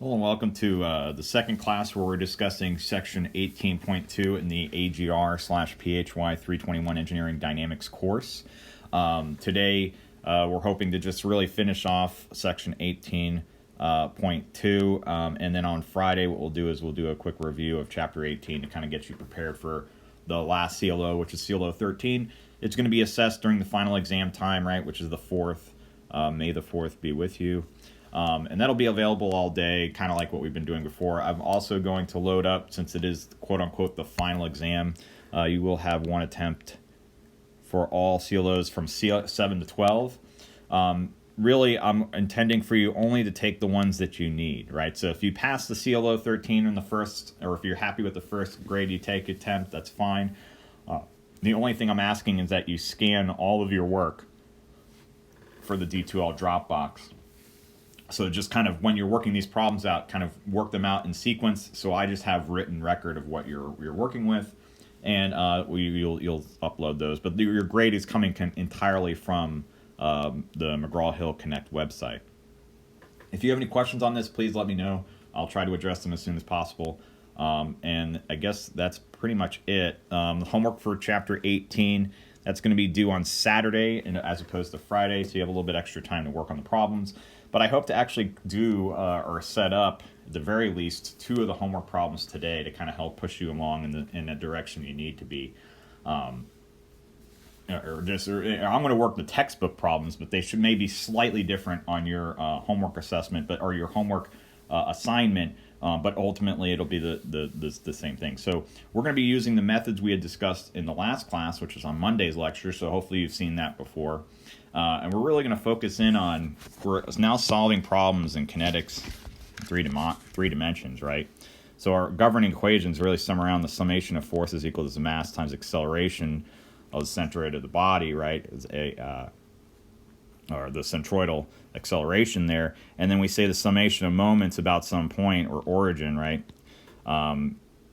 Hello and welcome to the second class where we're discussing section 18.2 in the AGR/PHY 321 Engineering Dynamics course. Today we're hoping to just really finish off section 18.2 and then on Friday what we'll do is we'll do a quick review of chapter 18 to kind of get you prepared for the last CLO, which is CLO 13. It's going to be assessed during the final exam time, right, which is the 4th. May the 4th be with you. And that'll be available all day, kind of like what we've been doing before. I'm also going to load up, since it is quote-unquote the final exam, you will have one attempt for all CLOs from 7 to 12. Really, I'm intending for you only to take the ones that you need, right? So if you pass the CLO 13 in the first, or if you're happy with the first grade you take attempt, that's fine. The only thing I'm asking is that you scan all of your work for the D2L Dropbox. So just kind of when you're working these problems out, kind of work them out in sequence. So I just have written record of what you're working with, and you'll upload those. But your grade is coming entirely from the McGraw-Hill Connect website. If you have any questions on this, please let me know. I'll try to address them as soon as possible. And I guess that's pretty much it. The homework for Chapter 18, that's going to be due on Saturday as opposed to Friday, so you have a little bit extra time to work on the problems. But I hope to actually do or set up, at the very least, 2 of the homework problems today to kind of help push you along in the direction you need to be. I'm going to work the textbook problems, but they should maybe slightly different on your homework assessment, or your homework assignment. But ultimately, it'll be the same thing. So we're going to be using the methods we had discussed in the last class, which is on Monday's lecture. So hopefully you've seen that before. And we're really going to focus in on, we're now solving problems in kinetics in 3 dimensions, right? So our governing equations really sum around the summation of forces equals the mass times acceleration of the centroid of the body, right? Or the centroidal acceleration there. And then we say the summation of moments about some point or origin, right,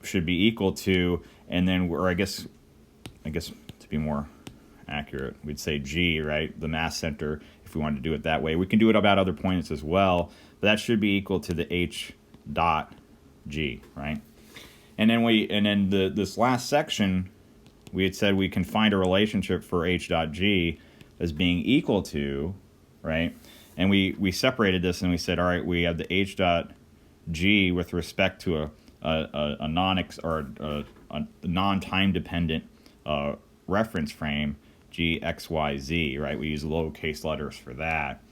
should be equal to, and then, or I guess to be more accurate, we'd say G, right, the mass center, if we wanted to do it that way. We can do it about other points as well, but that should be equal to the H dot G, right? And then this last section, we had said we can find a relationship for H dot G as being equal to, right? And we separated this and we said, all right, we have the H dot G with respect to a non-time dependent reference frame, G, X, Y, Z, right? We use lowercase letters for that.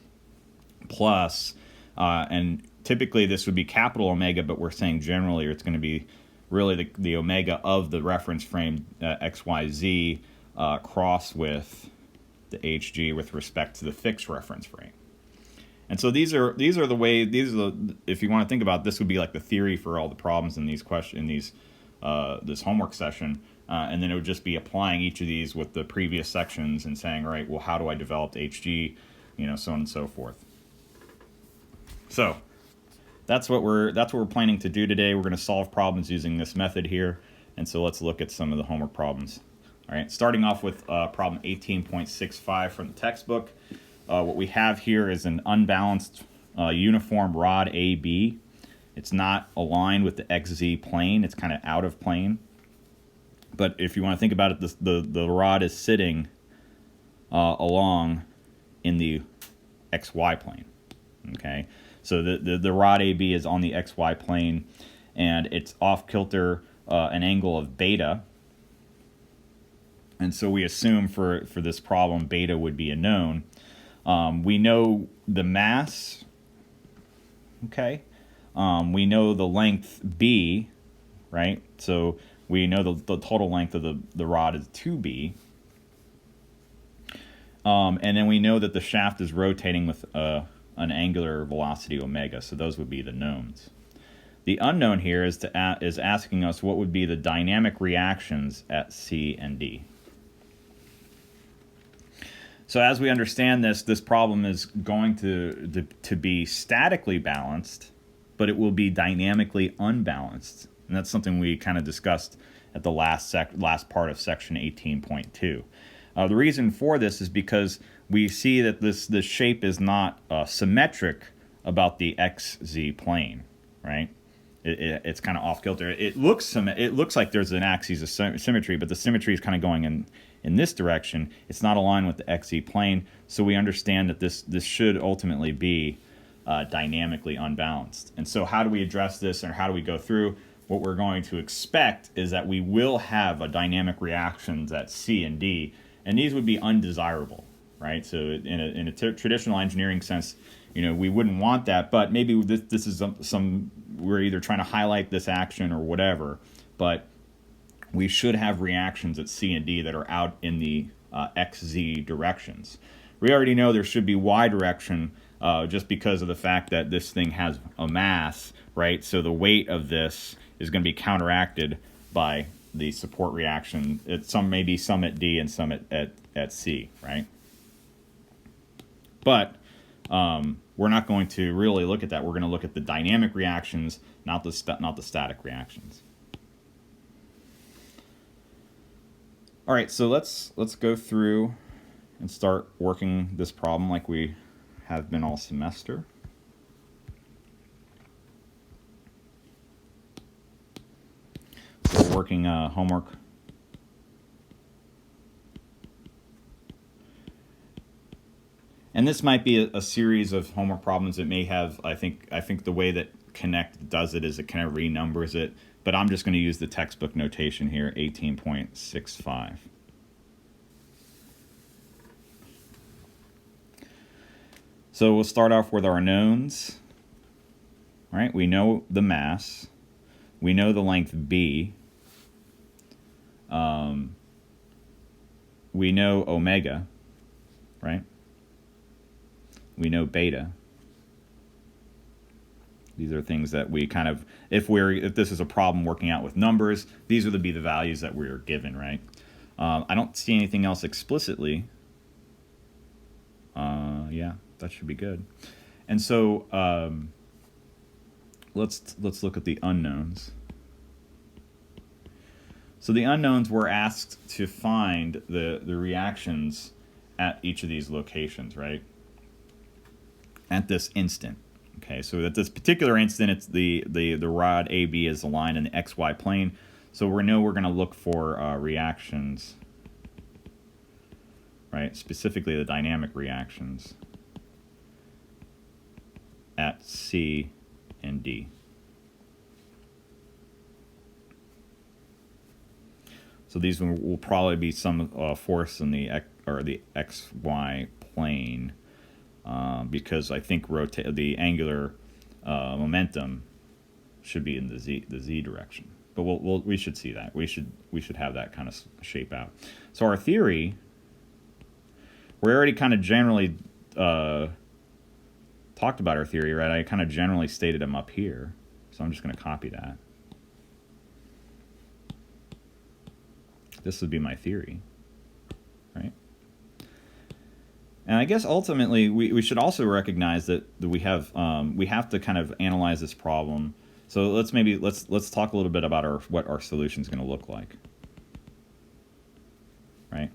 Plus, and typically this would be capital omega, but we're saying generally it's going to be really the omega of the reference frame, X, Y, Z, cross with the HG with respect to the fixed reference frame. And so these are if you want to think about it, this would be like the theory for all the problems in this homework session. And then it would just be applying each of these with the previous sections and saying, all right, well, how do I develop HG, so on and so forth. So that's what we're planning to do today. We're going to solve problems using this method here. And so let's look at some of the homework problems. All right, starting off with problem 18.65 from the textbook. What we have here is an unbalanced uniform rod AB. It's not aligned with the XZ plane. It's kind of out of plane. But if you want to think about it, the rod is sitting along in the XY plane. Okay, so the rod AB is on the XY plane, and it's off kilter an angle of beta. And so we assume for this problem, beta would be a known. We know the mass, okay? We know the length B, right? So we know the total length of the rod is 2B. And then we know that the shaft is rotating with an angular velocity omega, so those would be the knowns. The unknown here is asking us what would be the dynamic reactions at C and D. So as we understand this problem is going to be statically balanced, but it will be dynamically unbalanced. And that's something we kind of discussed at the last part of section 18.2. The reason for this is because we see that this shape is not symmetric about the XZ plane. right? It's kind of off kilter. It looks like there's an axis of symmetry, but the symmetry is kind of going in this direction. It's not aligned with the XZ plane, so we understand that this should ultimately be dynamically unbalanced. And so how do we address this, or how do we go through? What we're going to expect is that we will have a dynamic reactions at C and D, and these would be undesirable, right? So in a traditional engineering sense, we wouldn't want that, but maybe this is some we're either trying to highlight this action or whatever, but we should have reactions at C and D that are out in the XZ directions. We already know there should be Y direction just because of the fact that this thing has a mass, right? So the weight of this is going to be counteracted by the support reaction. Maybe some at D and some at C, right? But we're not going to really look at that. We're going to look at the dynamic reactions, not the static reactions. All right, so let's go through and start working this problem like we have been all semester. So we're working homework. And this might be a series of homework problems that may have, I think the way that Connect does it is it kind of renumbers it, but I'm just going to use the textbook notation here, 18.65. So we'll start off with our knowns. All right, we know the mass. We know the length B. We know omega, right? We know beta. These are things that we kind of, if this is a problem working out with numbers, these would be the values that we're given, right? I don't see anything else explicitly. Yeah, that should be good. And so let's look at the unknowns. So the unknowns, were asked to find the reactions at each of these locations, right? At this instant. Okay, so at this particular instant, it's the rod AB is aligned in the XY plane. So we know we're going to look for reactions, right? Specifically the dynamic reactions at C and D. So these will probably be some force in the XY plane. Because I think the angular momentum should be in the Z direction, but we should see that. We should have that kind of shape out. So our theory, we already kind of generally talked about our theory, right? I kind of generally stated them up here, so I'm just going to copy that. This would be my theory, right? And I guess ultimately we should also recognize that we have to kind of analyze this problem. So let's talk a little bit about what our solution is going to look like, right?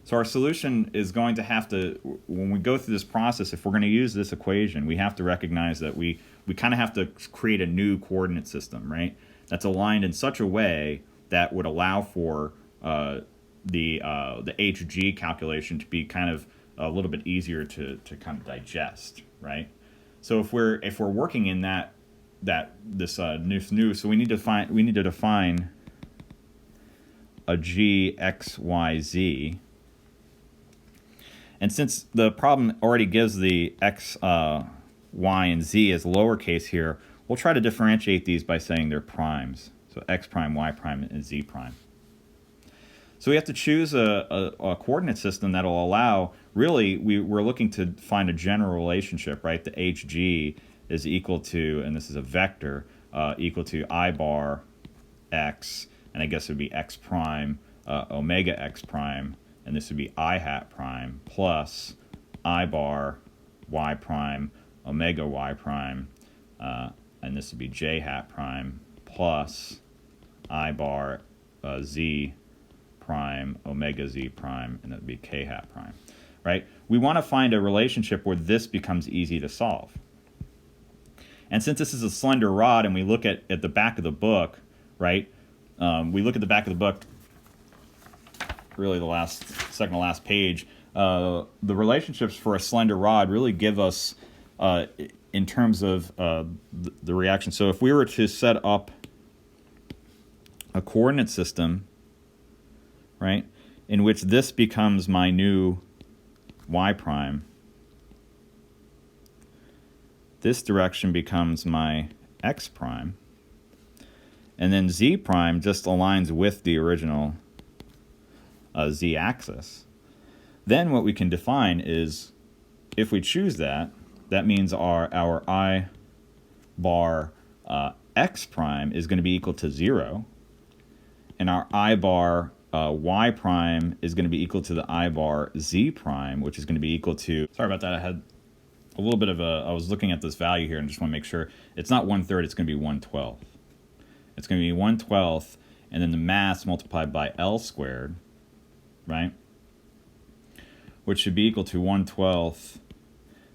So our solution is going to have to, when we go through this process, if we're going to use this equation, we have to recognize that we kind of have to create a new coordinate system, right? That's aligned in such a way that would allow for the HG calculation to be kind of a little bit easier to kind of digest, right? So if we're working in this new, so we need to define a G, X, Y, Z. And since the problem already gives the X, Y, and Z as lowercase here, we'll try to differentiate these by saying they're primes. So X prime, Y prime, and Z prime. So we have to choose a coordinate system that will allow, really, we're looking to find a general relationship, right? The HG is equal to, and this is a vector, equal to I bar X, and I guess it would be X prime, omega X prime, and this would be I hat prime, plus I bar Y prime, omega Y prime, and this would be J hat prime, plus I bar Z prime, omega Z prime, and that would be K hat prime, right? We want to find a relationship where this becomes easy to solve. And since this is a slender rod and we look at the back of the book, right, we look at the back of the book, really the second to last page, the relationships for a slender rod really give us, in terms of the reaction. So if we were to set up a coordinate system, right, in which this becomes my new y prime, this direction becomes my x prime, and then z prime just aligns with the original z-axis. Then what we can define is, if we choose that, that means our I bar x prime is going to be equal to 0, and our I bar y prime is going to be equal to the I bar z prime, which is going to be equal to, sorry about that, I had a little bit of I was looking at this value here and just want to make sure it's not 1/3, it's going to be 1/12. It's going to be 1/12, and then the mass multiplied by L squared, right? Which should be equal to 1/12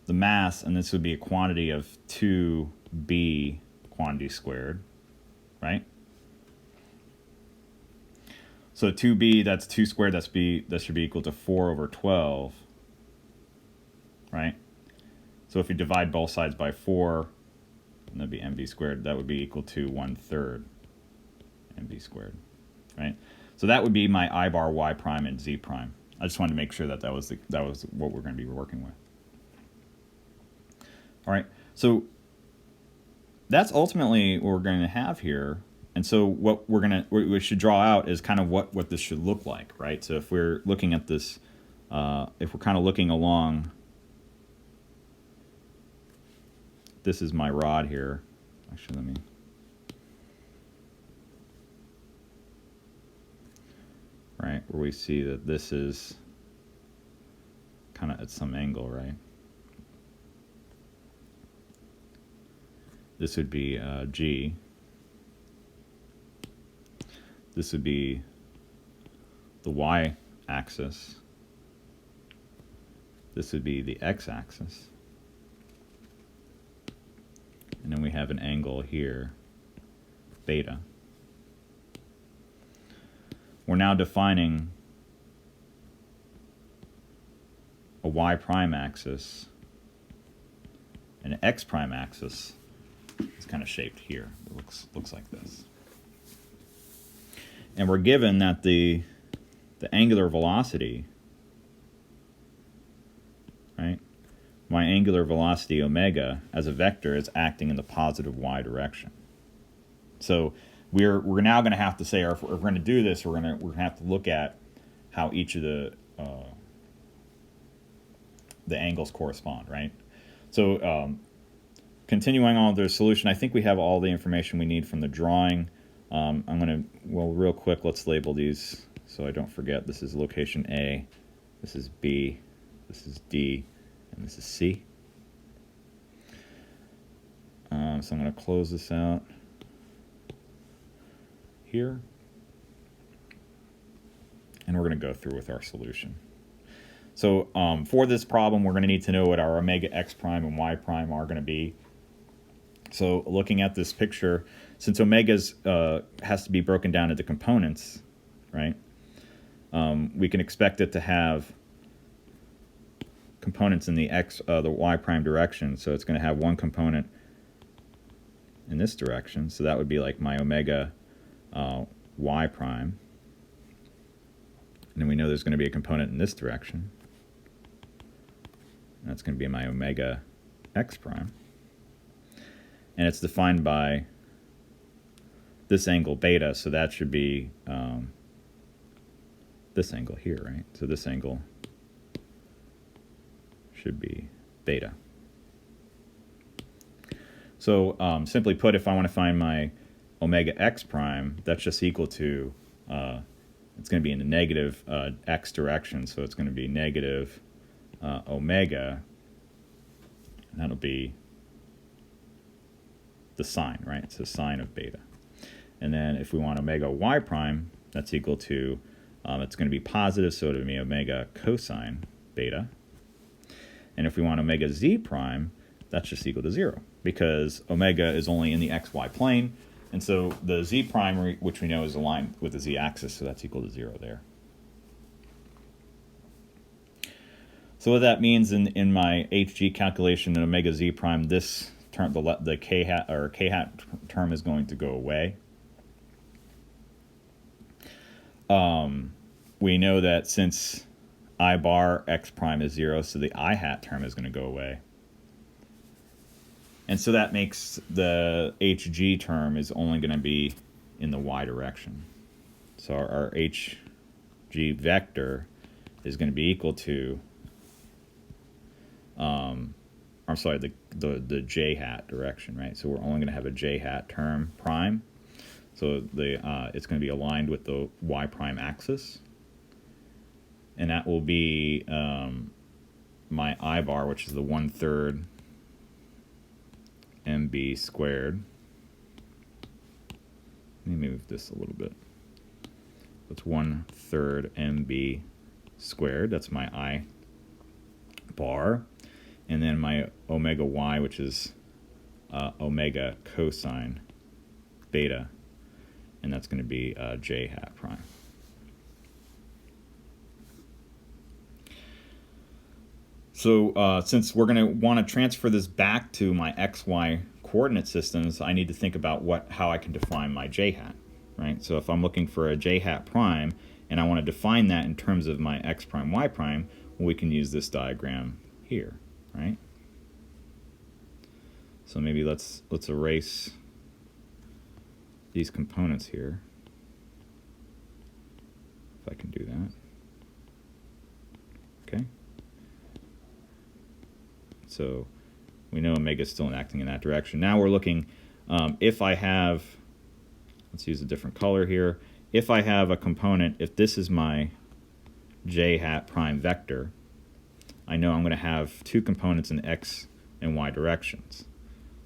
the mass, and this would be a quantity of 2b quantity squared, right? So 2b, that's 2 squared, that should be equal to 4/12, right? So if you divide both sides by 4, and that'd be mb squared, that would be equal to 1/3 mb squared, right? So that would be my I bar y prime and z prime. I just wanted to make sure that that was what we're going to be working with. All right, so that's ultimately what we're going to have here. And so what we should draw out is kind of what this should look like, right? So if we're looking at this, if we're kind of looking along, this is my rod here. Actually, let me. Right, where we see that this is kind of at some angle, right? This would be G. This would be the y-axis. This would be the x-axis. And then we have an angle here, beta. We're now defining a y prime axis, and an x prime axis is kind of shaped here. It looks like this. And we're given that the angular velocity, right? My angular velocity omega as a vector is acting in the positive y direction. So we're now going to have to say, or if we're going to do this, we're going to have to look at how each of the angles correspond, right? So continuing on with the solution, I think we have all the information we need from the drawing. I'm going to, well, real quick, let's label these so I don't forget. This is location A, this is B, this is D, and this is C. So I'm going to close this out here, and we're going to go through with our solution. So for this problem, we're going to need to know what our omega x prime and y prime are going to be. So looking at this picture, since omega's has to be broken down into components, right? We can expect it to have components in the the y prime direction. So it's going to have one component in this direction. So that would be like my omega y prime. And then we know there's going to be a component in this direction. And that's going to be my omega x prime. And it's defined by this angle beta, so that should be this angle here, right? So this angle should be beta. So simply put, if I want to find my omega x prime, that's just equal to, it's going to be in the negative x direction, so it's going to be negative omega, and that'll be the sine, right? It's the sine of beta. And then if we want omega y prime, that's equal to, it's going to be positive, so it'll be omega cosine beta. And if we want omega z prime, that's just equal to 0 because omega is only in the xy plane. And so the z prime, which we know is aligned with the z-axis, so that's equal to 0 there. So what that means in my hg calculation in omega z prime, this term, the k hat or k hat term is going to go away. We know that since I bar x prime is 0, so the I hat term is going to go away. And so that makes the hg term is only going to be in the y direction. So our hg vector is going to be equal to, I'm sorry, the j hat direction, right? So we're only going to have a j hat term prime. So it's going to be aligned with the y prime axis. And that will be my I bar, which is the 1/3 mb squared. Let me move this a little bit. That's 1/3 mb squared. That's my I bar. And then my omega y, which is omega cosine beta. And that's going to be j hat prime. So since we're going to want to transfer this back to my xy coordinate systems, I need to think about how I can define my j hat, right? So if I'm looking for a j hat prime and I want to define that in terms of my x prime, y prime, well, we can use this diagram here, right? So maybe let's erase these components here, if I can do that. Okay. So we know omega is still acting in that direction. Now we're looking, if I have, let's use a different color here. If I have a component, if this is my j hat prime vector, I know I'm going to have two components in x and y directions.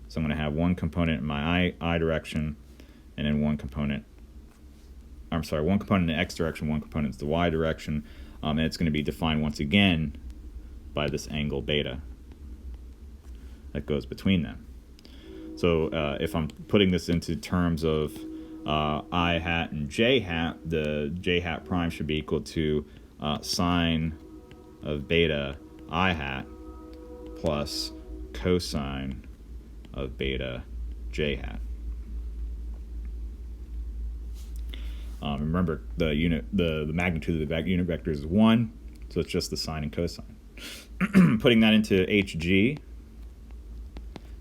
So I'm going to have one component in my I direction, and then one component in the x direction, one component in the y direction, and it's going to be defined once again by this angle beta that goes between them. So if I'm putting this into terms of I hat and j hat, the j hat prime should be equal to sine of beta I hat plus cosine of beta j hat. Remember, the magnitude of the unit vector is 1, so it's just the sine and cosine. Putting that into hg,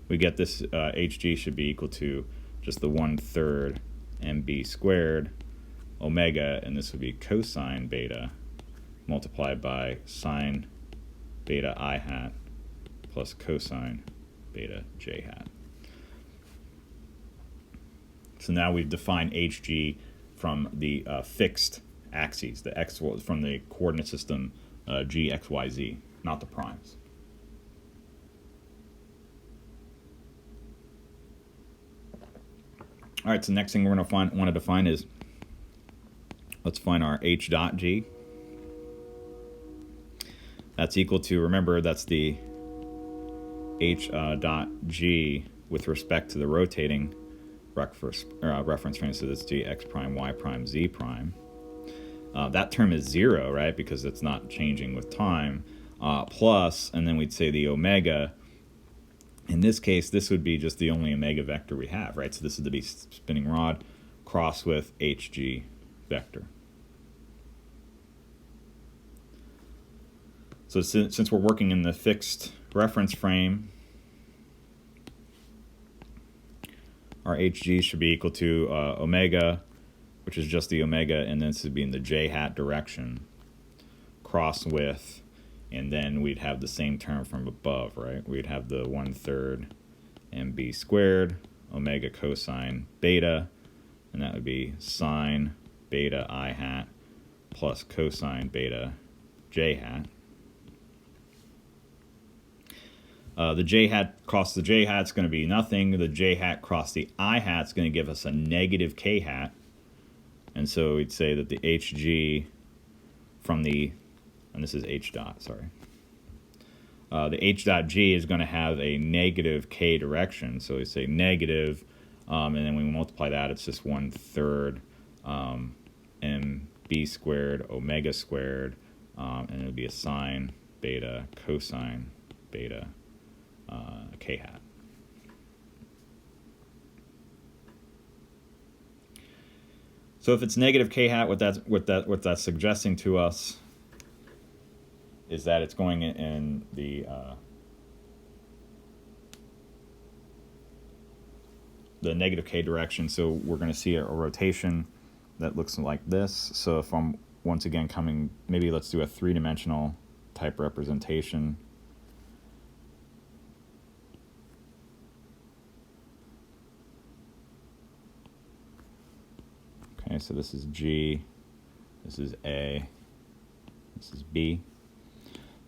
we get this hg should be equal to just the 1/3 mb squared omega, and this would be cosine beta multiplied by sine beta I hat plus cosine beta j hat. So now we've defined hg from the fixed axes, the x from the coordinate system g, x, y, z, not the primes. All right, so the next thing we're going to want to define is, let's find our h dot g. That's equal to, remember, that's the h dot g with respect to the rotating reference frame, so that's g, x prime, y prime, z prime. That term is 0, right, because it's not changing with time, plus, and then we'd say the omega. In this case, this would be just the only omega vector we have, right? So this is the spinning rod cross with hg vector. So since we're working in the fixed reference frame, our hg should be equal to omega, which is just the omega, and then this would be in the j hat direction, cross with, and then we'd have the same term from above, right? We'd have the 1/3 mb squared omega cosine beta, and that would be sine beta I hat plus cosine beta j hat. The j hat cross the j hat is going to be nothing. The j hat cross the I hat is going to give us a negative k hat. And so we'd say that the hg from the, and this is h dot, sorry. the h dot g is going to have a negative k direction. So we say negative, and then when we multiply that, it's just 1/3 mb squared omega squared, and it'll be a sine beta cosine beta k hat. So if it's negative k hat, what that's suggesting to us is that it's going in the negative k direction. So we're going to see a rotation that looks like this. So if I'm once again coming, maybe let's do a 3-dimensional type representation. Okay, so this is G, this is A, this is B.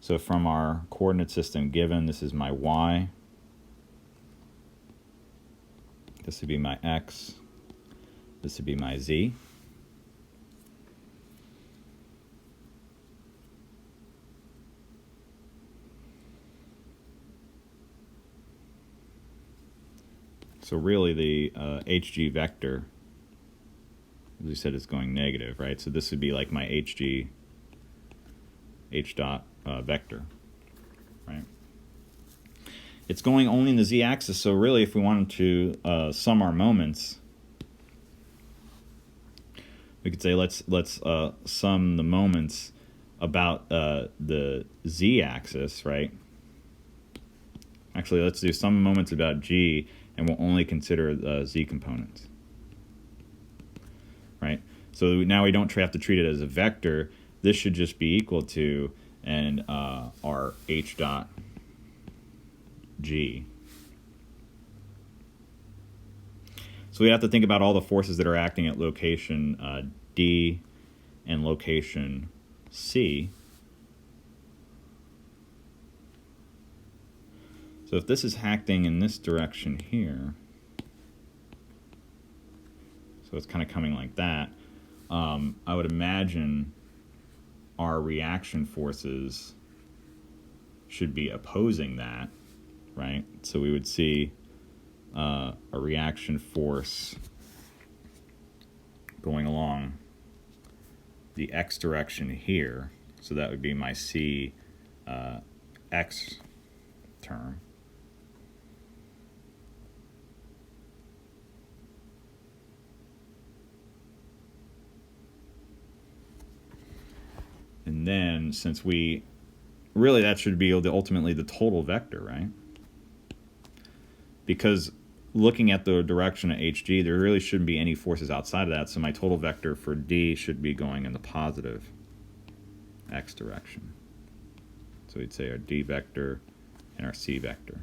So from our coordinate system given, this is my Y, this would be my X, this would be my Z. So really the HG vector, as we said, is going negative, right? So this would be like my HG, H dot vector, right? It's going only in the z-axis, so really if we wanted to sum our moments, we could say let's sum the moments about the z-axis, right? Actually, let's do sum moments about g, and we'll only consider z components, right? So now we don't have to treat it as a vector. This should just be equal to our h dot g. So we have to think about all the forces that are acting at location D and location C. So if this is acting in this direction here, so it's kind of coming like that, I would imagine our reaction forces should be opposing that, right? So we would see a reaction force going along the x direction here. So that would be my C x term. And then, since we really, that should be ultimately the total vector, right? Because looking at the direction of HG, there really shouldn't be any forces outside of that, so my total vector for D should be going in the positive x direction. So we'd say our D vector and our C vector.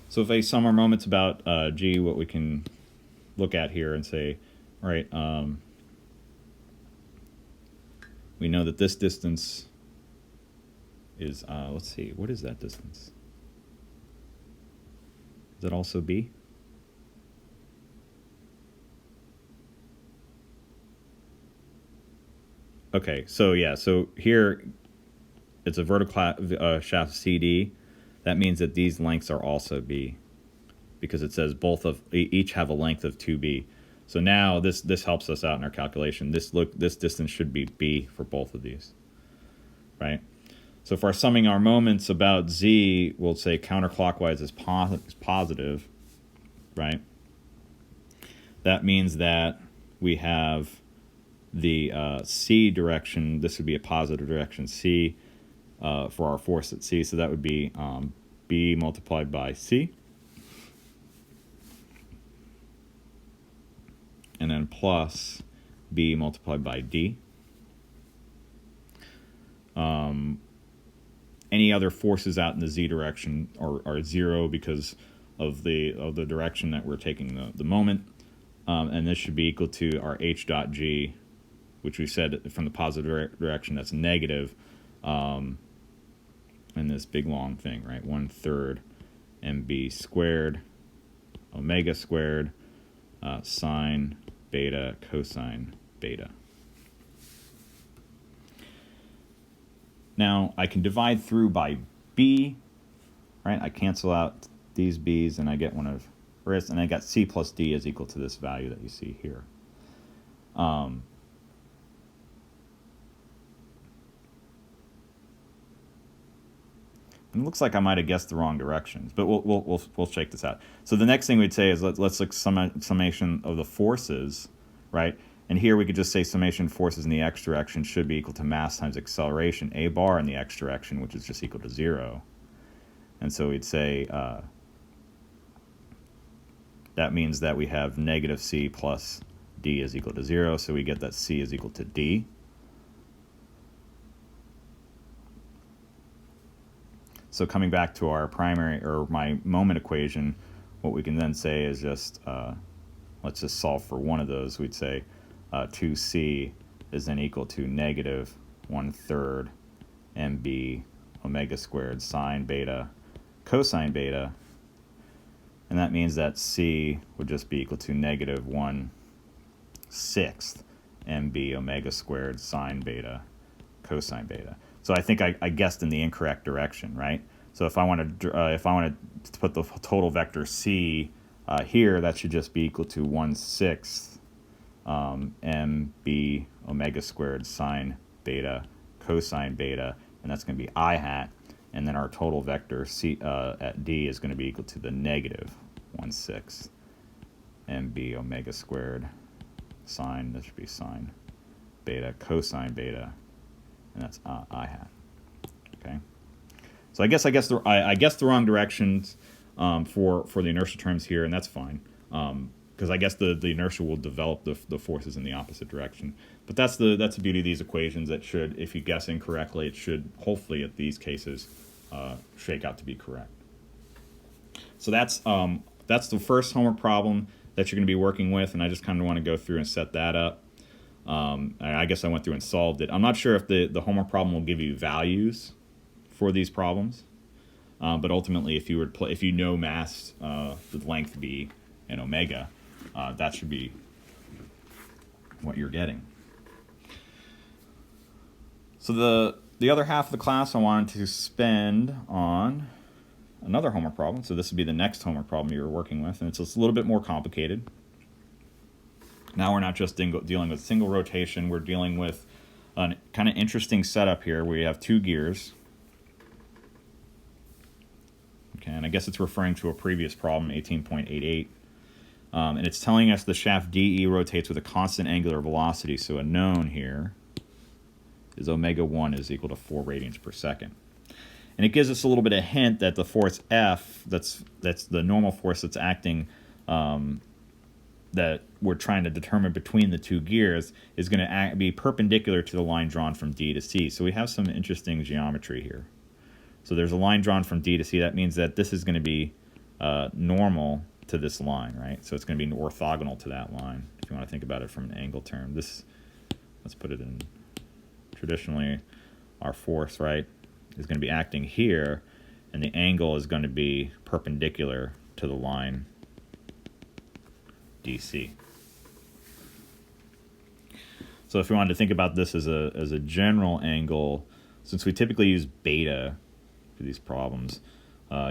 So if I sum our moments about G, what we can look at here and say, all right, we know that this distance is, let's see, what is that distance? Is that also B? Okay, so yeah, so here it's a vertical shaft CD. That means that these lengths are also B, because it says each have a length of 2B. So now this helps us out in our calculation. This distance should be B for both of these, right? So if we're summing our moments about Z, we'll say counterclockwise is positive, right? That means that we have the C direction. This would be a positive direction, C, for our force at C. So that would be B multiplied by C. And then plus B multiplied by D. Any other forces out in the Z direction are zero because of the direction that we're taking the moment. And this should be equal to our H dot G, which we said from the positive direction, that's negative. And this big long thing, right? 1/3 mb squared omega squared sine beta cosine beta. Now I can divide through by b, right? I cancel out these b's and I get one of risk, and I got c plus d is equal to this value that you see here. And it looks like I might have guessed the wrong directions, but we'll shake this out. So the next thing we'd say is let's look summation of the forces, right? And here we could just say summation forces in the x direction should be equal to mass times acceleration, a bar in the x direction, which is just equal to 0. And so we'd say that means that we have negative c plus d is equal to 0, so we get that c is equal to d. So coming back to our primary, or my moment equation, what we can then say is just, let's just solve for one of those. We'd say 2c is then equal to negative 1/3 mb omega squared sine beta cosine beta. And that means that c would just be equal to negative 1/6 mb omega squared sine beta cosine beta. So I think I guessed in the incorrect direction, right? So if I want to put the total vector c here, that should just be equal to 1/6 mb omega squared sine beta cosine beta, and that's going to be I hat. And then our total vector c at d is going to be equal to the negative 1/6 mb omega squared sine, that should be sine beta cosine beta, and that's I hat. Okay, so I guess I guessed the wrong directions for the inertia terms here, and that's fine, because I guess the inertia will develop the forces in the opposite direction. But that's the beauty of these equations. That should, if you guess incorrectly, it should hopefully at these cases shake out to be correct. So that's the first homework problem that you're going to be working with, and I just kind of want to go through and set that up. I guess I went through and solved it. I'm not sure if the homework problem will give you values for these problems, but ultimately, if you know mass with length b and omega, that should be what you're getting. So the other half of the class I wanted to spend on another homework problem. So this would be the next homework problem you're working with, and it's a little bit more complicated. Now we're not just dealing with single rotation, we're dealing with a kind of interesting setup here where you have two gears. Okay, and I guess it's referring to a previous problem, 18.88. And it's telling us the shaft DE rotates with a constant angular velocity, so a known here is omega 1 is equal to 4 radians per second. And it gives us a little bit of hint that the force F, that's the normal force that's acting, that we're trying to determine between the two gears, is going to be perpendicular to the line drawn from D to C. So we have some interesting geometry here. So there's a line drawn from D to C. That means that this is going to be normal to this line, right? So it's going to be orthogonal to that line, if you want to think about it from an angle term. Let's put it in, traditionally, our force, right, is going to be acting here, and the angle is going to be perpendicular to the line DC. So if we wanted to think about this as a general angle, since we typically use beta for these problems,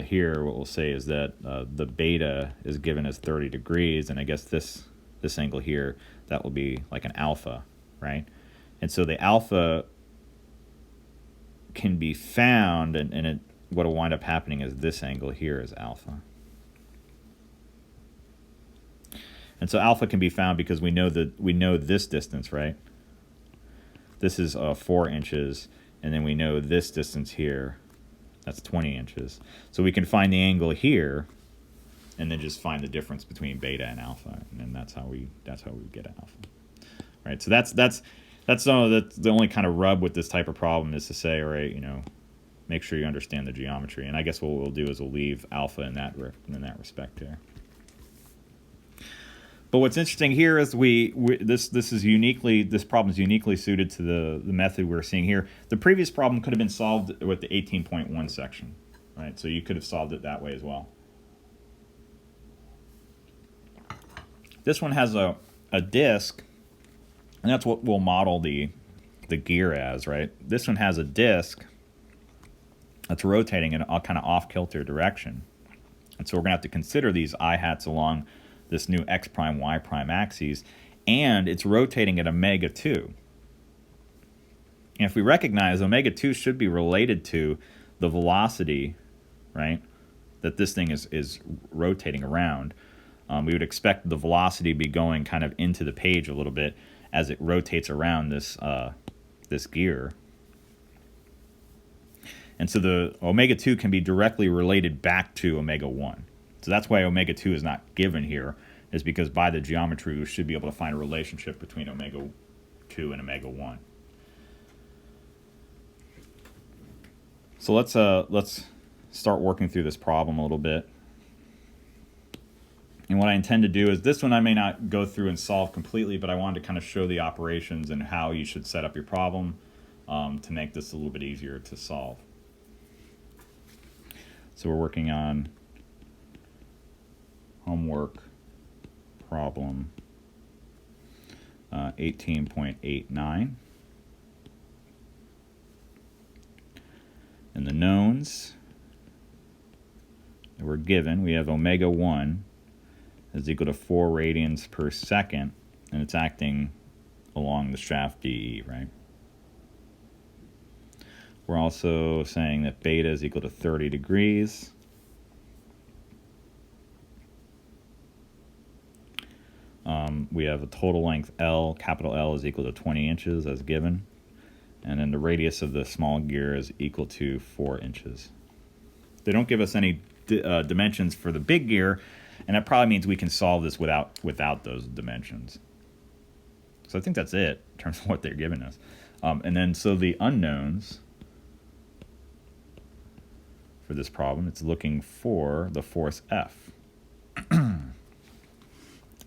here what we'll say is that the beta is given as 30 degrees, and I guess this angle here, that will be like an alpha, right? And so the alpha can be found, and what will wind up happening is this angle here is alpha. And so alpha can be found because we know this distance, right? This is 4 inches, and then we know this distance here, that's 20 inches. So we can find the angle here, and then just find the difference between beta and alpha, and then that's how we get alpha, right? So that's the only kind of rub with this type of problem, is to say, all right, make sure you understand the geometry. And I guess what we'll do is we'll leave alpha in that respect there. But what's interesting here is this problem is uniquely suited to the method we're seeing here. The previous problem could have been solved with the 18.1 section, right? So you could have solved it that way as well. This one has a a disc, and that's what we'll model the gear as, right? This one has a disc that's rotating in a kind of off-kilter direction. And so we're going to have to consider these I-hats along this new x prime, y prime axes, and it's rotating at omega 2. And if we recognize omega 2 should be related to the velocity, right, that this thing is rotating around, we would expect the velocity to be going kind of into the page a little bit as it rotates around this this gear. And so the omega 2 can be directly related back to omega 1. So that's why omega 2 is not given here, is because by the geometry we should be able to find a relationship between omega 2 and omega 1. So let's start working through this problem a little bit. And what I intend to do is, this one I may not go through and solve completely, but I wanted to kind of show the operations and how you should set up your problem to make this a little bit easier to solve. So we're working on homework problem 18.89. And the knowns that we're given, we have omega 1 is equal to 4 radians per second, and it's acting along the shaft DE, right? We're also saying that beta is equal to 30 degrees. We have a total length L, capital L is equal to 20 inches as given. And then the radius of the small gear is equal to 4 inches. They don't give us any dimensions for the big gear, and that probably means we can solve this without those dimensions. So I think that's it in terms of what they're giving us. And then so the unknowns for this problem, it's looking for the force F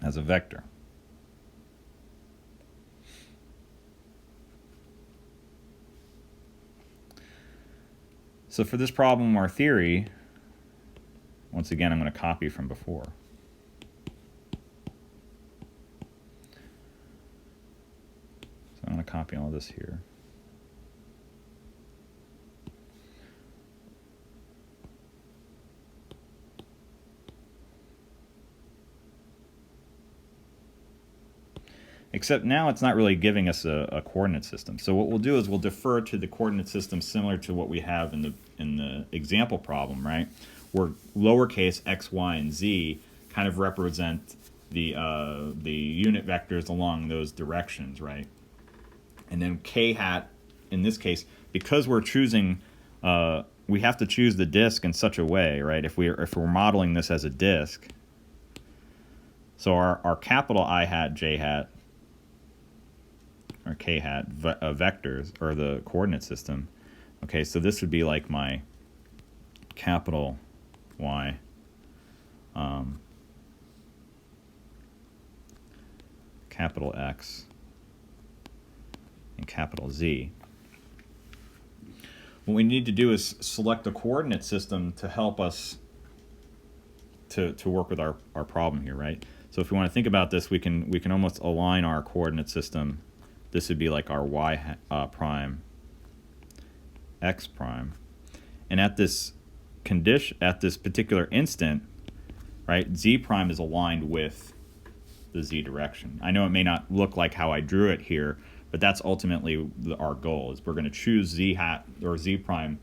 as a vector. So for this problem, our theory, once again, I'm going to copy from before. So I'm going to copy all this here. Except now it's not really giving us a coordinate system. So what we'll do is we'll defer to the coordinate system similar to what we have in the example problem, right? Where lowercase x, y, and z kind of represent the unit vectors along those directions, right? And then k hat, in this case, because we're choosing, we have to choose the disk in such a way, right? If we're modeling this as a disk, so our capital I hat, j hat, or k hat vectors, or the coordinate system. Okay, so this would be like my capital Y, capital X, and capital Z. What we need to do is select a coordinate system to help us to work with our problem here, right? So if we want to think about this, we can almost align our coordinate system. This would be like our y prime, x prime, and at this condition, at this particular instant, right, z prime is aligned with the z direction. I know it may not look like how I drew it here, but that's ultimately our goal. Is we're going to choose z hat or z prime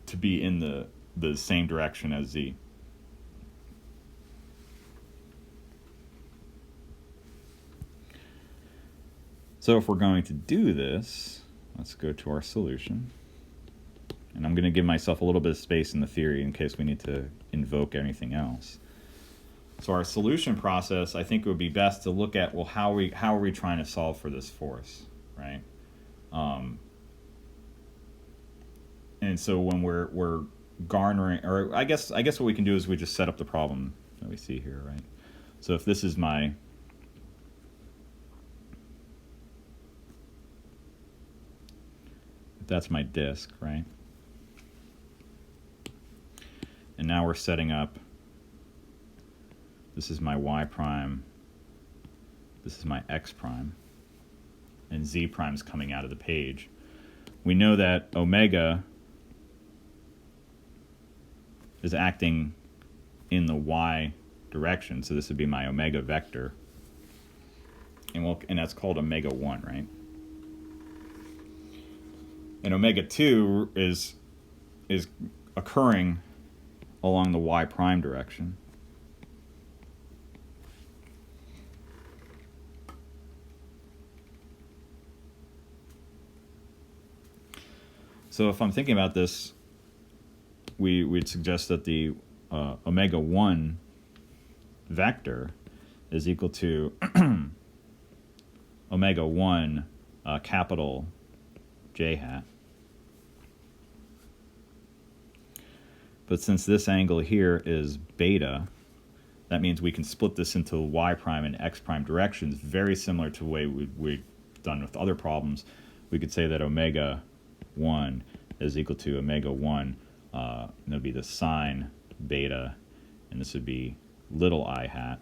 to be in the same direction as z. So if we're going to do this, let's go to our solution. And I'm going to give myself a little bit of space in the theory in case we need to invoke anything else. So our solution process, I think it would be best to look at, well, how are we trying to solve for this force, right? And so when we're garnering, or I guess what we can do is we just set up the problem that we see here, right? So if this is my that's my disk, right? And now we're setting up, this is my y prime, This is my x prime. And z prime is coming out of the page. We know that omega is acting in the y direction, so this would be my omega vector. And that's called omega 1, right? And omega 2 is occurring along the y prime direction. So if I'm thinking about this, we'd suggest that the omega 1 vector is equal to omega 1 capital J hat. But since this angle here is beta, that means we can split this into y prime and x prime directions, very similar to the way we've done with other problems. We could say that omega 1 is equal to omega 1, that would be the sine beta, and this would be little I hat,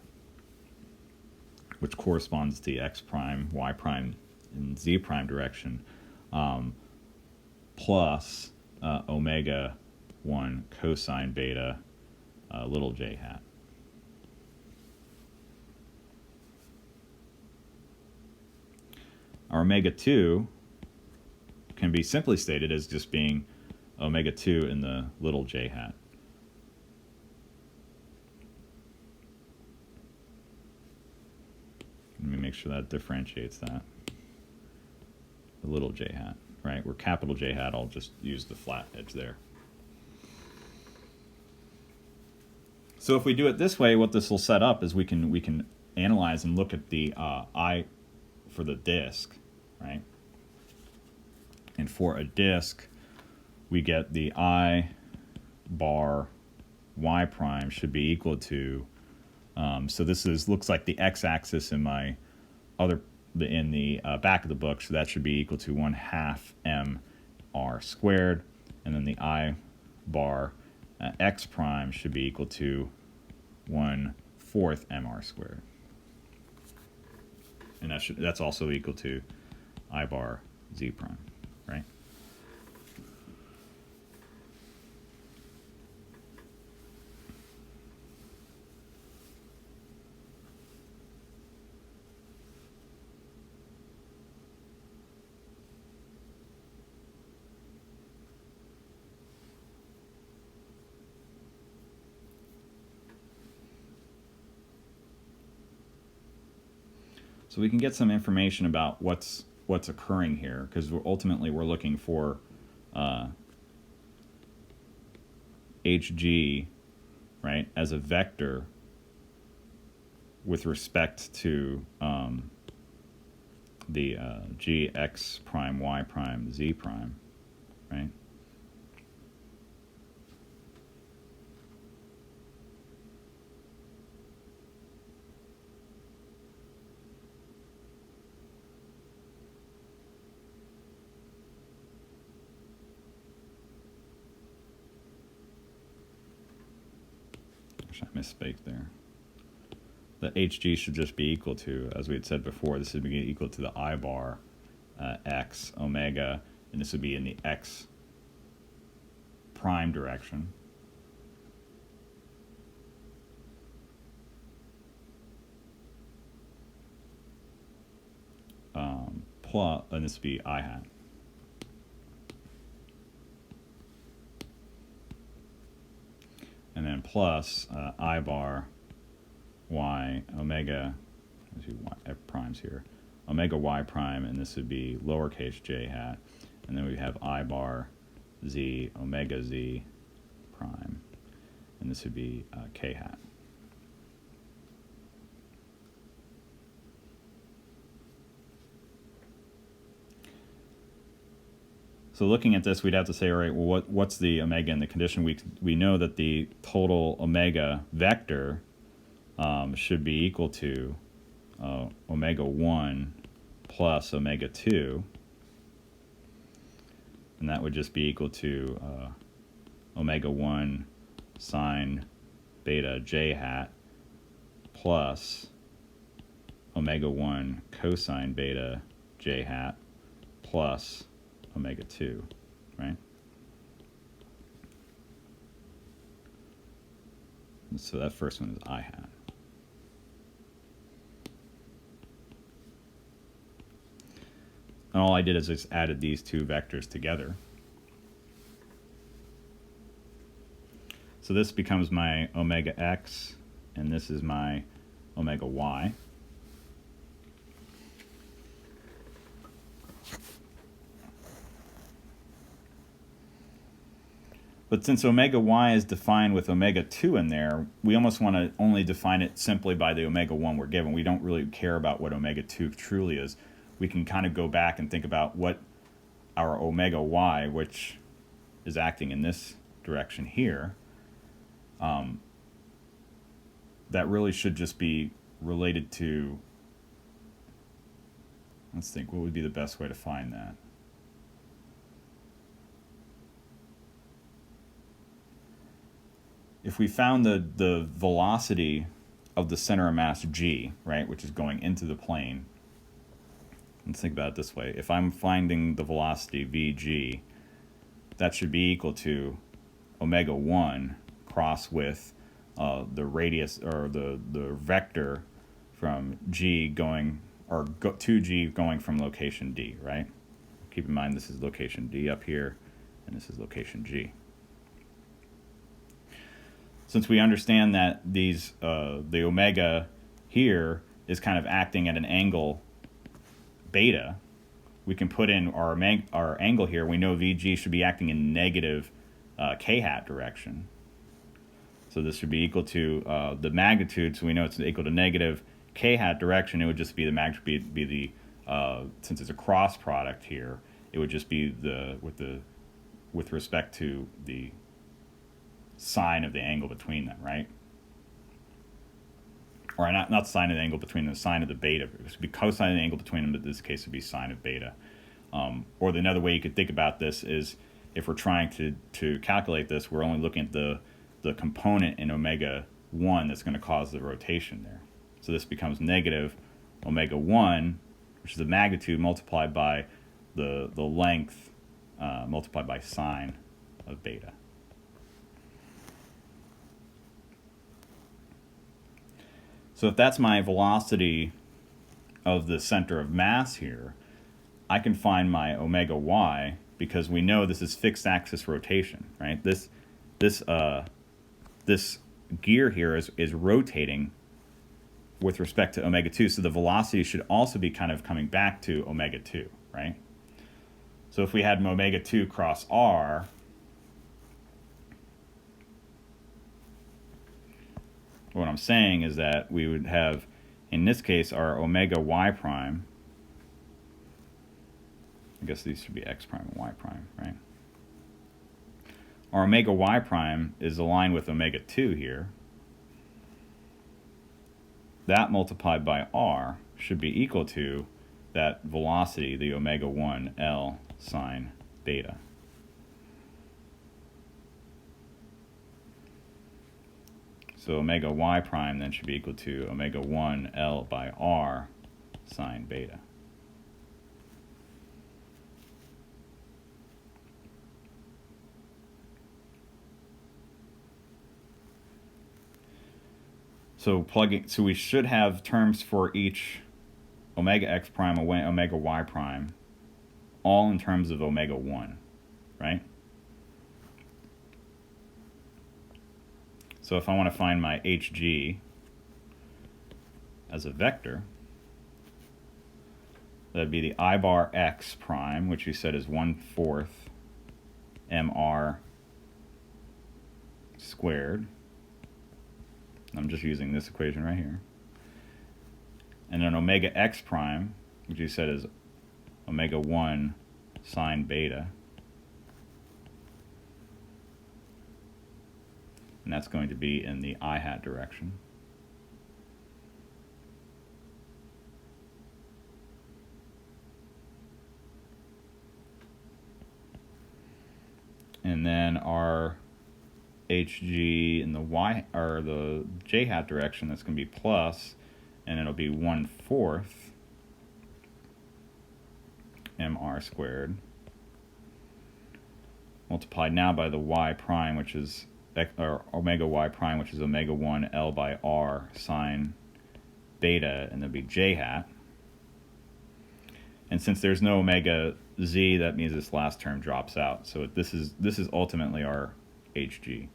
which corresponds to the x prime, y prime, and z prime direction, plus omega 1 cosine beta, little j hat. Our omega 2 can be simply stated as just being omega 2 in the little j hat. Let me make sure that differentiates that. The little j hat, right? Where capital J hat, I'll just use the flat edge there. So if we do it this way, what this will set up is we can analyze and look at the I for the disk, right? And for a disk, we get the I bar y prime should be equal to, so this looks like the x-axis in my in the back of the book, so that should be equal to 1/2 mr squared, and then the I bar x prime should be equal to 1/4 mr squared, and that's also equal to I bar z prime, right? So we can get some information about what's occurring here, because ultimately we're looking for hg, right, as a vector with respect to the g x prime y prime z prime, right? I misspoke there. The hg should just be equal to, as we had said before, this would be equal to the I bar x omega, and this would be in the x prime direction. Plus, and this would be I hat. And then plus I bar y omega, let's do f primes here, omega y prime, and this would be lowercase j hat, and then we have I bar z omega z prime, and this would be k hat. So looking at this, we'd have to say, all right, well, what's the omega in the condition? We know that the total omega vector should be equal to omega 1 plus omega 2, and that would just be equal to omega 1 sine beta j hat plus omega 1 cosine beta j hat plus omega 2, right? So that first one is I hat. And all I did is just added these two vectors together. So this becomes my omega x, and this is my omega y. But since omega y is defined with omega 2 in there, we almost want to only define it simply by the omega 1 we're given. We don't really care about what omega 2 truly is. We can kind of go back and think about what our omega y, which is acting in this direction here, that really should just be related to, let's think, what would be the best way to find that? If we found the velocity of the center of mass g, right, which is going into the plane, let's think about it this way. If I'm finding the velocity vg, that should be equal to omega 1 cross with the radius, or the vector from g going, or to g going from location d, right? Keep in mind this is location d up here, and this is location g. Since we understand that these the omega here is kind of acting at an angle beta, we can put in our angle here. We know VG should be acting in negative k hat direction. So this should be equal to the magnitude. So we know it's equal to negative k hat direction. It would just be the magnitude, be the since it's a cross product here, it would just be with respect to the sine of the angle between them, right? Or not sine of the angle between them, sine of the beta. It would be cosine of the angle between them, but in this case it would be sine of beta. Or another way you could think about this is, if we're trying to calculate this, we're only looking at the component in omega 1 that's going to cause the rotation there. So this becomes negative omega 1, which is the magnitude, multiplied by the length, multiplied by sine of beta. So if that's my velocity of the center of mass here, I can find my omega y, because we know this is fixed axis rotation, right? This gear here is rotating with respect to omega 2, so the velocity should also be kind of coming back to omega 2, right? So if we had omega 2 cross r, what I'm saying is that we would have, in this case, our omega y prime. I guess these should be x prime and y prime, right? Our omega y prime is aligned with omega 2 here. That multiplied by r should be equal to that velocity, the omega 1 L sine beta. So omega y prime then should be equal to omega 1 L by r sine beta. So we should have terms for each omega x prime, omega y prime, all in terms of omega 1, right? So if I want to find my hg as a vector, that'd be the I bar x prime, which we said is 1/4 mr squared. I'm just using this equation right here. And then omega x prime, which you said is omega 1 sine beta. And that's going to be in the I hat direction. And then our hg in the y, or the j hat direction, that's going to be plus and it'll be 1/4 mr squared multiplied now by the y prime, which is, or omega y prime, which is omega 1 L by R sine beta, and there'll be j hat. And since there's no omega z, that means this last term drops out. So this is ultimately our hg.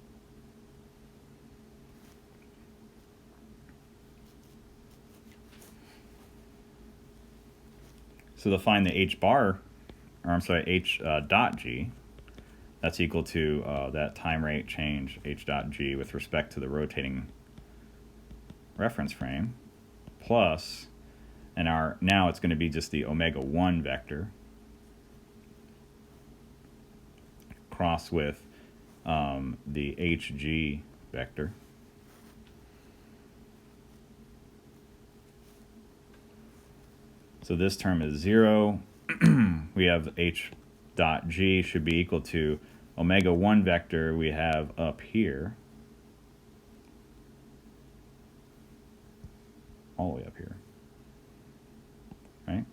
So to find the h bar, or I'm sorry, h dot g, that's equal to that time rate change h dot g with respect to the rotating reference frame, plus, and now it's going to be just the omega 1 vector cross with the hg vector. So this term is 0. We have h dot g should be equal to omega 1 vector we have up here, all the way up here, right?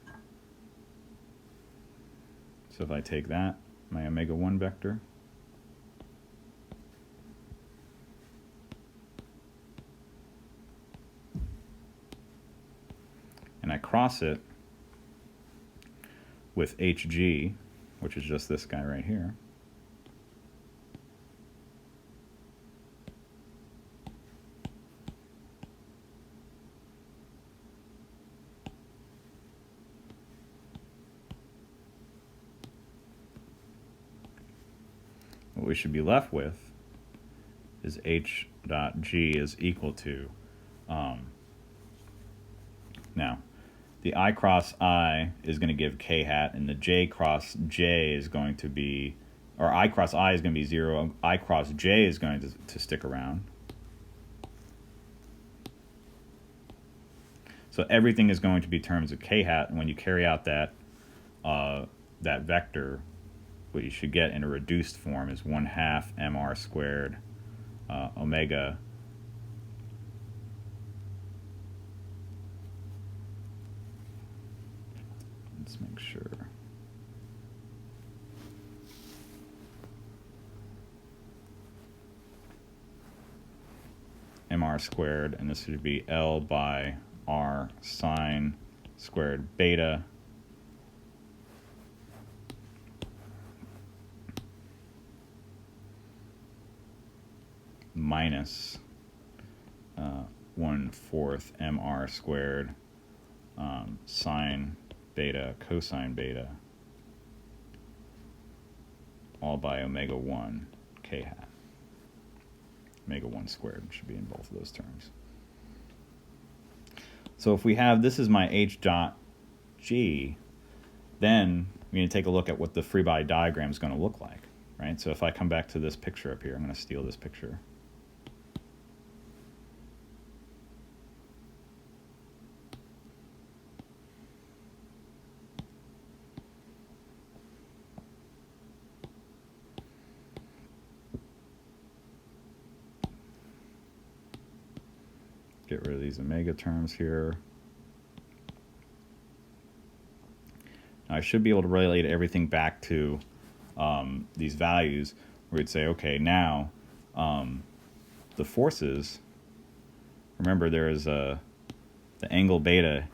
So if I take that, my omega 1 vector, and I cross it with hg, which is just this guy right here, what we should be left with is h dot g is equal to, now, the I cross I is going to give k hat, and the j cross j is going to be, or I cross I is going to be 0, I cross j is going to stick around. So everything is going to be terms of k hat, and when you carry out that vector, what you should get in a reduced form is 1/2 mr squared omega let's make sure. Mr squared, and this would be L by R sine squared beta minus 1/4 mr squared sine beta cosine beta, all by omega 1 k hat. Omega 1 squared should be in both of those terms. So if we have, this is my h dot g, then we need to take a look at what the free body diagram is going to look like, right? So if I come back to this picture up here, I'm going to steal this picture. Get rid of these omega terms here. Now I should be able to relate everything back to these values, where we'd say, okay, now the forces, remember there is the angle beta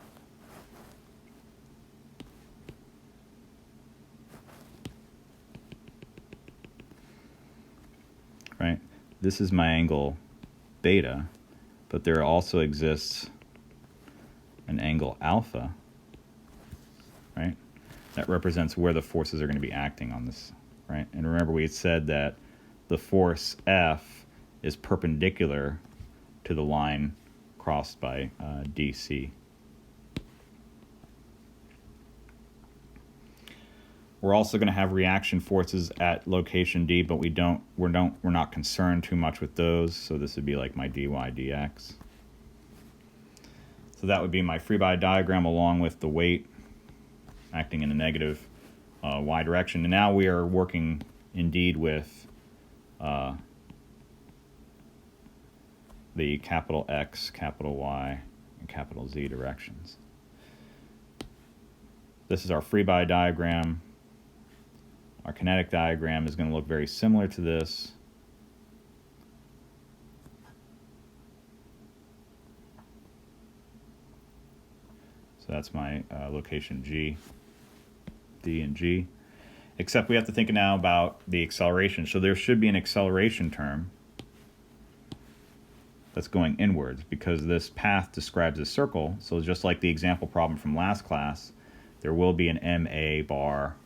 right? This is my angle beta, but there also exists an angle alpha, right? That represents where the forces are going to be acting on this, right? And remember, we had said that the force F is perpendicular to the line crossed by DC. We're also going to have reaction forces at location D, but we're not concerned too much with those. So this would be like my dy dx. So that would be my free body diagram along with the weight acting in a negative y direction. And now we are working indeed with the capital X, capital Y, and capital Z directions. This is our free body diagram. Our kinetic diagram is going to look very similar to this. So that's my location G, D, and G. Except we have to think now about the acceleration. So there should be an acceleration term that's going inwards because this path describes a circle. So just like the example problem from last class, there will be an MA bar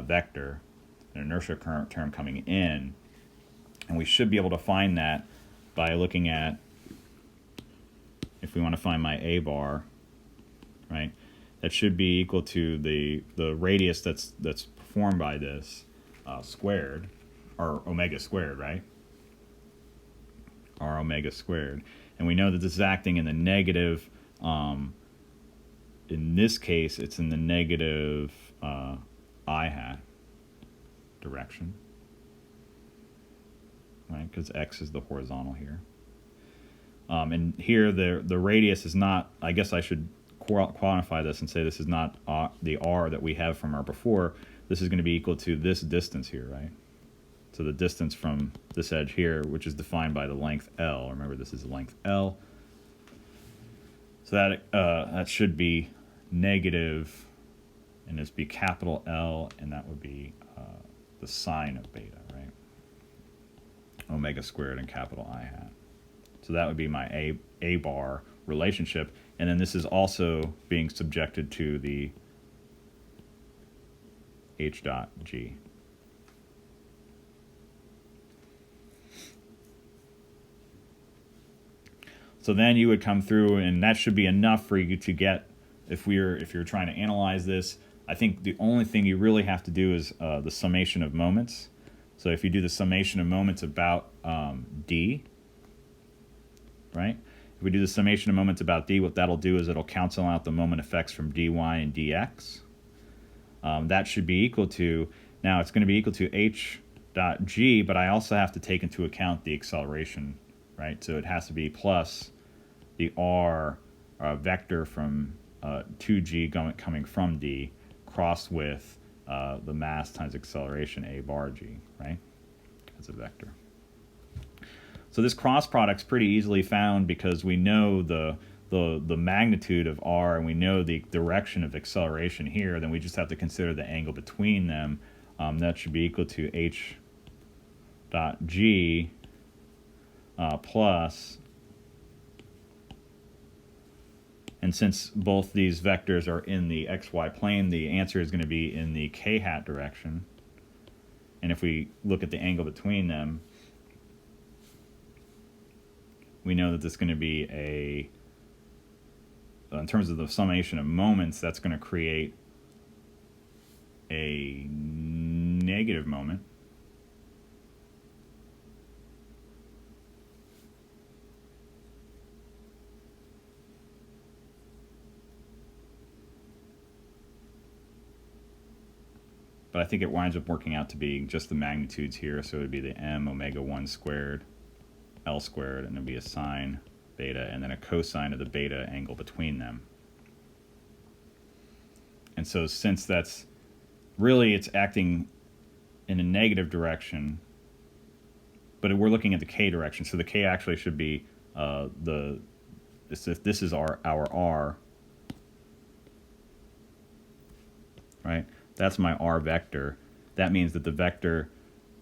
vector, an inertia current term coming in. And we should be able to find that by looking at, if we want to find my A bar, right, that should be equal to the radius that's performed by this squared, or omega squared, right? R omega squared. And we know that this is acting in the negative, in this case, it's in the negative I hat direction, right? Because X is the horizontal here. And here the radius is not, I guess I should quantify this and say this is not the R that we have from our before. This is going to be equal to this distance here, right? So the distance from this edge here, which is defined by the length L. Remember, this is the length L. So that should be negative, and this be capital L, and that would be the sine of beta, right? Omega squared and capital I hat. So that would be my A bar relationship. And then this is also being subjected to the H dot G. So then you would come through, and that should be enough for you to get, if you're trying to analyze this, I think the only thing you really have to do is the summation of moments. So if you do the summation of moments about D, right? If we do the summation of moments about D, what that'll do is it'll cancel out the moment effects from dy and dx. That should be equal to, now it's going to be equal to H dot G, but I also have to take into account the acceleration, right? So it has to be plus the R vector from 2G coming from D crossed with the mass times acceleration A bar G, right? As a vector. So this cross product's pretty easily found because we know the magnitude of R and we know the direction of acceleration here. Then we just have to consider the angle between them. That should be equal to H dot G plus, and since both these vectors are in the xy plane, the answer is going to be in the k hat direction. And if we look at the angle between them, we know that this is going to be in terms of the summation of moments, that's going to create a negative moment. But I think it winds up working out to be just the magnitudes here, so it would be the m omega 1 squared L squared, and it'll be a sine beta and then a cosine of the beta angle between them. And so since that's really, it's acting in a negative direction, but we're looking at the k direction, so the k actually should be this is our R, right? That's my R vector. That means that the vector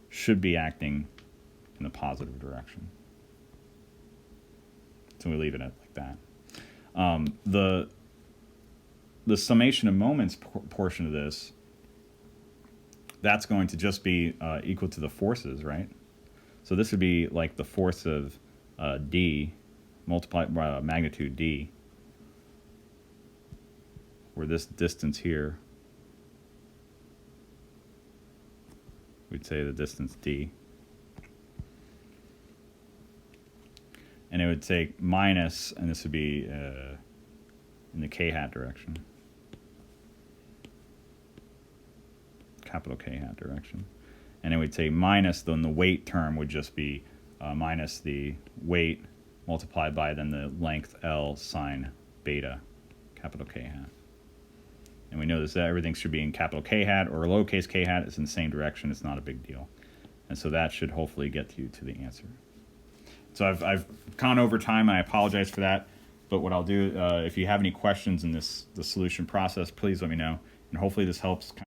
should be acting in the positive direction. So we leave it at like that. The summation of moments portion of this, that's going to just be equal to the forces, right? So this would be like the force of D multiplied by magnitude D, where this distance here, we'd say the distance D. And it would take minus, and this would be in the k hat direction, capital K hat direction. And it would say minus, then the weight term would just be minus the weight multiplied by then the length L sine beta, capital K hat. And we know this, that everything should be in capital K hat or lowercase k hat. It's in the same direction. It's not a big deal. And so that should hopefully get you to the answer. So I've gone over time. I apologize for that. But what I'll do, if you have any questions in the solution process, please let me know. And hopefully this helps